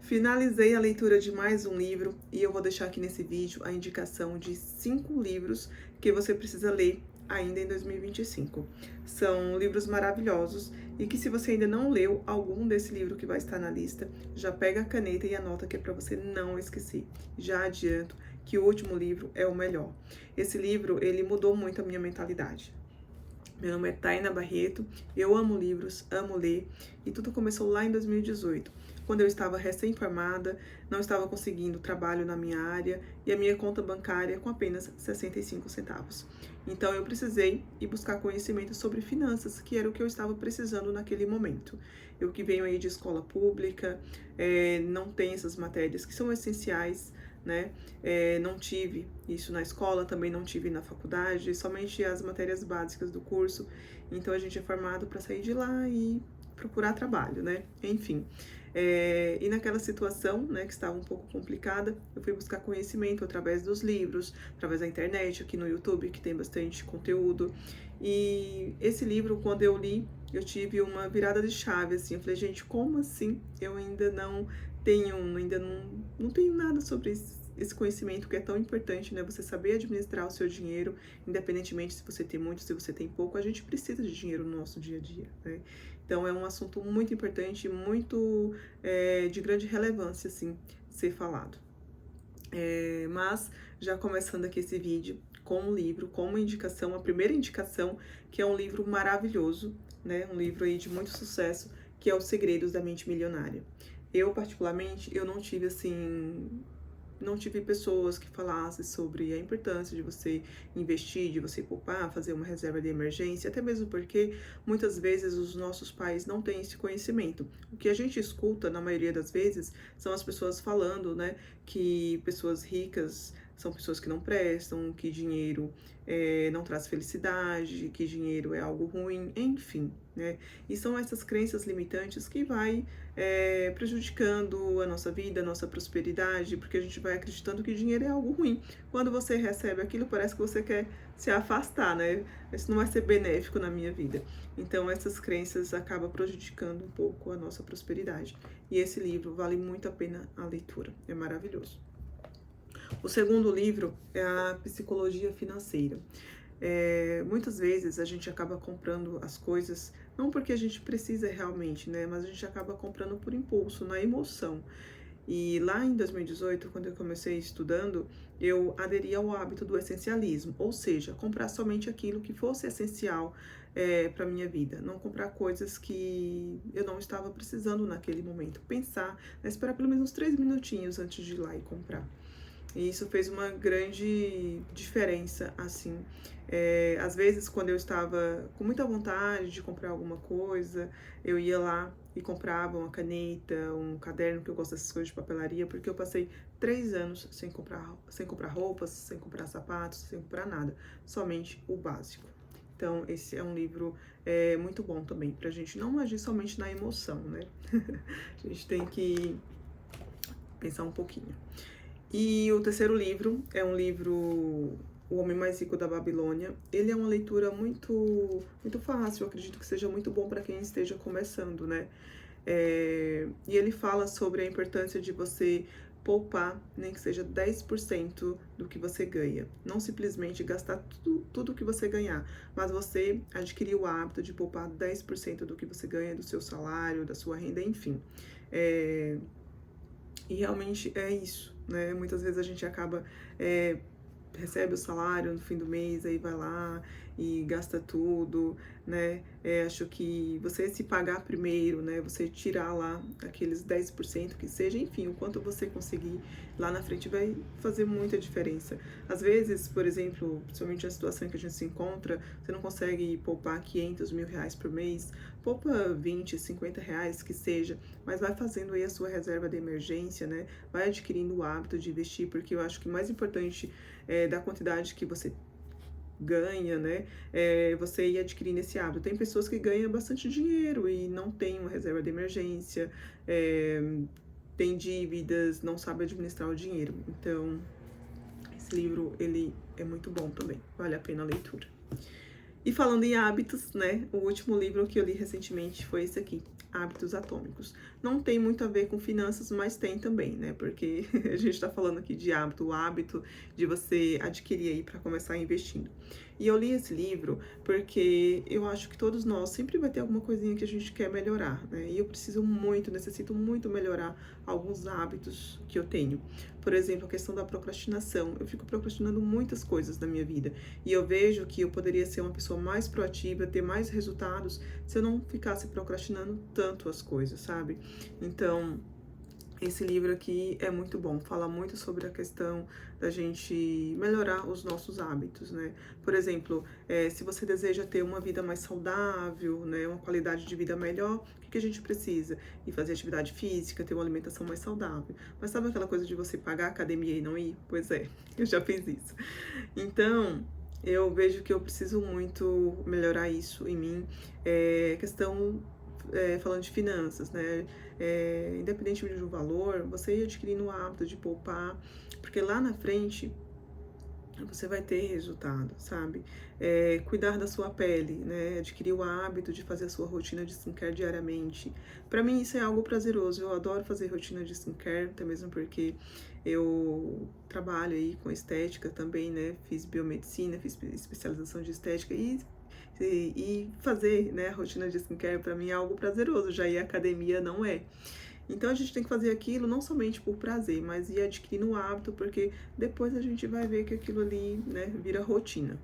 Finalizei a leitura de mais um livro e eu vou deixar aqui nesse vídeo a indicação de 5 livros que você precisa ler ainda em 2025. São livros maravilhosos e que, se você ainda não leu algum desse livro que vai estar na lista, já pega a caneta e anota, que é para você não esquecer. Já adianto que o último livro é o melhor. Esse livro, ele mudou muito a minha mentalidade. Meu nome é Taina Barreto, eu amo livros, amo ler, e tudo começou lá em 2018, quando eu estava recém-formada, não estava conseguindo trabalho na minha área e a minha conta bancária com apenas 65 centavos. Então eu precisei ir buscar conhecimento sobre finanças, que era o que eu estava precisando naquele momento. Eu que venho aí de escola pública, não tenho essas matérias que são essenciais, né? Não tive isso na escola, também não tive na faculdade, somente as matérias básicas do curso. Então a gente é formado para sair de lá e procurar trabalho, né? Enfim. E naquela situação, né, que estava um pouco complicada, eu fui buscar conhecimento através dos livros, através da internet, aqui no YouTube, que tem bastante conteúdo. E esse livro, quando eu li, eu tive uma virada de chave, assim. Eu falei, gente, como assim eu ainda não tenho nada sobre esse conhecimento que é tão importante, né? Você saber administrar o seu dinheiro, independentemente se você tem muito, se você tem pouco, a gente precisa de dinheiro no nosso dia a dia, né? Então é um assunto muito importante, muito de grande relevância, assim, ser falado. Mas já começando aqui esse vídeo com um livro, com uma indicação, a primeira indicação, que é um livro maravilhoso, né? Um livro aí de muito sucesso, que é Os Segredos da Mente Milionária. Eu, particularmente, eu não tive, assim, não tive pessoas que falassem sobre a importância de você investir, de você poupar, fazer uma reserva de emergência, até mesmo porque muitas vezes os nossos pais não têm esse conhecimento. O que a gente escuta, na maioria das vezes, são as pessoas falando, né, que pessoas ricas são pessoas que não prestam, que dinheiro não traz felicidade, que dinheiro é algo ruim, enfim, né? E são essas crenças limitantes que vai prejudicando a nossa vida, a nossa prosperidade, porque a gente vai acreditando que dinheiro é algo ruim. Quando você recebe aquilo, parece que você quer se afastar, né? Isso não vai ser benéfico na minha vida. Então, essas crenças acabam prejudicando um pouco a nossa prosperidade. E esse livro vale muito a pena a leitura, é maravilhoso. O segundo livro é a Psicologia Financeira. Muitas vezes a gente acaba comprando as coisas, não porque a gente precisa realmente, né? Mas a gente acaba comprando por impulso, na emoção. E lá em 2018, quando eu comecei estudando, eu aderi ao hábito do essencialismo, ou seja, comprar somente aquilo que fosse essencial para a minha vida, não comprar coisas que eu não estava precisando naquele momento. Pensar, né, esperar pelo menos 3 minutinhos antes de ir lá e comprar. E isso fez uma grande diferença, assim. Às vezes, quando eu estava com muita vontade de comprar alguma coisa, eu ia lá e comprava uma caneta, um caderno, que eu gosto dessas coisas de papelaria, porque eu passei 3 anos sem comprar roupas, sem comprar sapatos, sem comprar nada, somente o básico. Então, esse é um livro muito bom também, pra gente não agir somente na emoção, né? A gente tem que pensar um pouquinho. E o terceiro livro é um livro, O Homem Mais Rico da Babilônia. Ele é uma leitura muito fácil, eu acredito que seja muito bom para quem esteja começando, né? E ele fala sobre a importância de você poupar, nem que seja 10% do que você ganha. Não simplesmente gastar tudo que você ganhar, mas você adquirir o hábito de poupar 10% do que você ganha, do seu salário, da sua renda, enfim. E realmente é isso, né? Muitas vezes a gente acaba, recebe o salário no fim do mês, aí vai lá e gasta tudo, né? Acho que você se pagar primeiro, né? Você tirar lá aqueles 10% que seja, enfim, o quanto você conseguir lá na frente vai fazer muita diferença. Às vezes, por exemplo, principalmente na situação em que a gente se encontra, você não consegue poupar 500 mil reais por mês, poupa 20, 50 reais que seja, mas vai fazendo aí a sua reserva de emergência, né? Vai adquirindo o hábito de investir, porque eu acho que o mais importante da quantidade que você ganha, né? Você ir adquirindo esse hábito. Tem pessoas que ganham bastante dinheiro e não tem uma reserva de emergência, tem dívidas, não sabe administrar o dinheiro. Então, esse livro, ele é muito bom também, vale a pena a leitura. E falando em hábitos, né, o último livro que eu li recentemente foi esse aqui, Hábitos Atômicos. Não tem muito a ver com finanças, mas tem também, né? Porque a gente está falando aqui de hábito, o hábito de você adquirir aí para começar investindo. E eu li esse livro porque eu acho que todos nós sempre vai ter alguma coisinha que a gente quer melhorar, né? E eu preciso muito, necessito muito melhorar alguns hábitos que eu tenho. Por exemplo, a questão da procrastinação. Eu fico procrastinando muitas coisas na minha vida. E eu vejo que eu poderia ser uma pessoa mais proativa, ter mais resultados, se eu não ficasse procrastinando tanto as coisas, sabe? Então, esse livro aqui é muito bom, fala muito sobre a questão da gente melhorar os nossos hábitos, né? Por exemplo, se você deseja ter uma vida mais saudável, né, uma qualidade de vida melhor, o que a gente precisa? Ir fazer atividade física, ter uma alimentação mais saudável. Mas sabe aquela coisa de você pagar a academia e não ir? Pois é, eu já fiz isso. Então, eu vejo que eu preciso muito melhorar isso em mim. Questão falando de finanças, né? Independente do valor, você ir adquirindo o hábito de poupar, porque lá na frente você vai ter resultado, sabe? Cuidar da sua pele, né? Adquirir o hábito de fazer a sua rotina de skincare diariamente. Para mim isso é algo prazeroso, eu adoro fazer rotina de skincare, até mesmo porque eu trabalho aí com estética também, né? Fiz biomedicina, fiz especialização de estética e fazer, né, a rotina de skincare para mim é algo prazeroso, já ir à academia não é. Então a gente tem que fazer aquilo não somente por prazer, mas ir adquirindo o hábito, porque depois a gente vai ver que aquilo ali, né, vira rotina.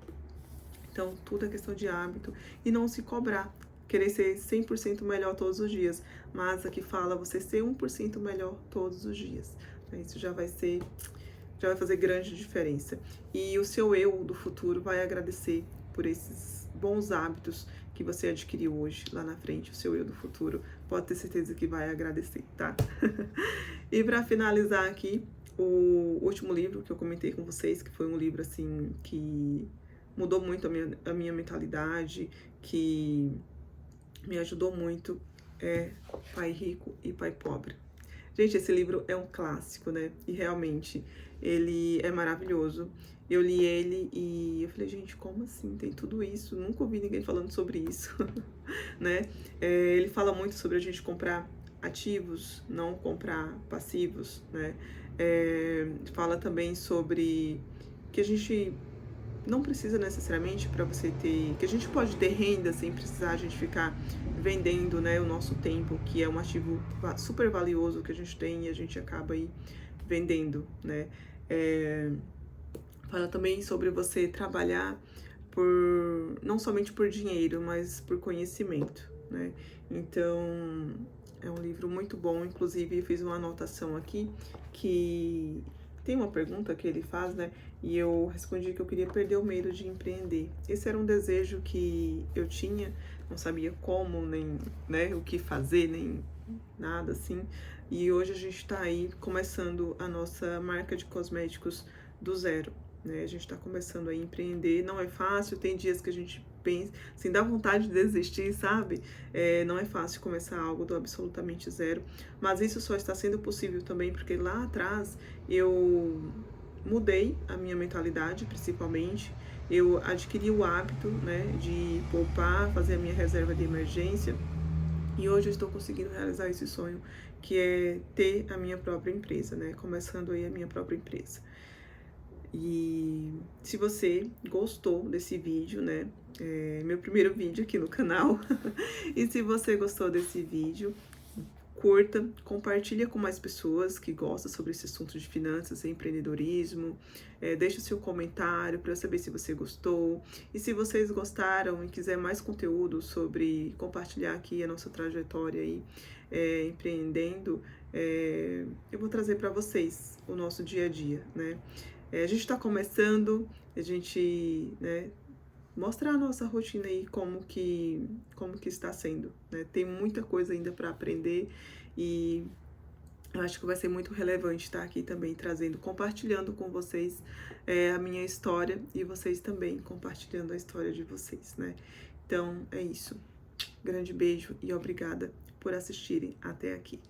Então tudo é questão de hábito e não se cobrar, querer ser 100% melhor todos os dias, mas aqui fala você ser 1% melhor todos os dias. Isso já vai fazer grande diferença. E o seu eu do futuro vai agradecer por esses bons hábitos que você adquiriu hoje, lá na frente, o seu eu do futuro pode ter certeza que vai agradecer, tá? E para finalizar aqui, o último livro que eu comentei com vocês, que foi um livro assim que mudou muito a minha mentalidade, que me ajudou muito, é Pai Rico e Pai Pobre. Gente, esse livro é um clássico, né? E realmente ele é maravilhoso. Eu li ele e eu falei, gente, como assim? Tem tudo isso? Nunca ouvi ninguém falando sobre isso, né? Ele fala muito sobre a gente comprar ativos, não comprar passivos, né? Fala também sobre que a gente não precisa necessariamente para você ter, que a gente pode ter renda sem precisar a gente ficar vendendo, né, o nosso tempo, que é um ativo super valioso que a gente tem e a gente acaba aí vendendo, né. Fala também sobre você trabalhar não somente por dinheiro, mas por conhecimento, né. Então, é um livro muito bom, inclusive eu fiz uma anotação aqui que tem uma pergunta que ele faz, né? E eu respondi que eu queria perder o medo de empreender. Esse era um desejo que eu tinha, não sabia como, nem, né, o que fazer, nem nada assim. E hoje a gente tá aí começando a nossa marca de cosméticos do zero, né? A gente tá começando a empreender, não é fácil, tem dias que a gente pensa, assim, dá vontade de desistir, sabe? Não é fácil começar algo do absolutamente zero, mas isso só está sendo possível também porque lá atrás eu mudei a minha mentalidade, principalmente. Eu adquiri o hábito, né, de poupar, fazer a minha reserva de emergência. E hoje eu estou conseguindo realizar esse sonho, que é ter a minha própria empresa, né? Começando aí a minha própria empresa. E se você gostou desse vídeo, né? Meu primeiro vídeo aqui no canal. E se você gostou desse vídeo, curta, compartilha com mais pessoas que gostam sobre esse assunto de finanças e empreendedorismo. Deixa o seu comentário para eu saber se você gostou. E se vocês gostaram e quiser mais conteúdo sobre compartilhar aqui a nossa trajetória aí, empreendendo, eu vou trazer para vocês o nosso dia a dia, né? A gente está começando, a gente, né, mostrar a nossa rotina aí, como que está sendo, né? Tem muita coisa ainda para aprender e eu acho que vai ser muito relevante estar aqui também trazendo, compartilhando com vocês a minha história e vocês também compartilhando a história de vocês, né? Então é isso. Grande beijo e obrigada por assistirem até aqui.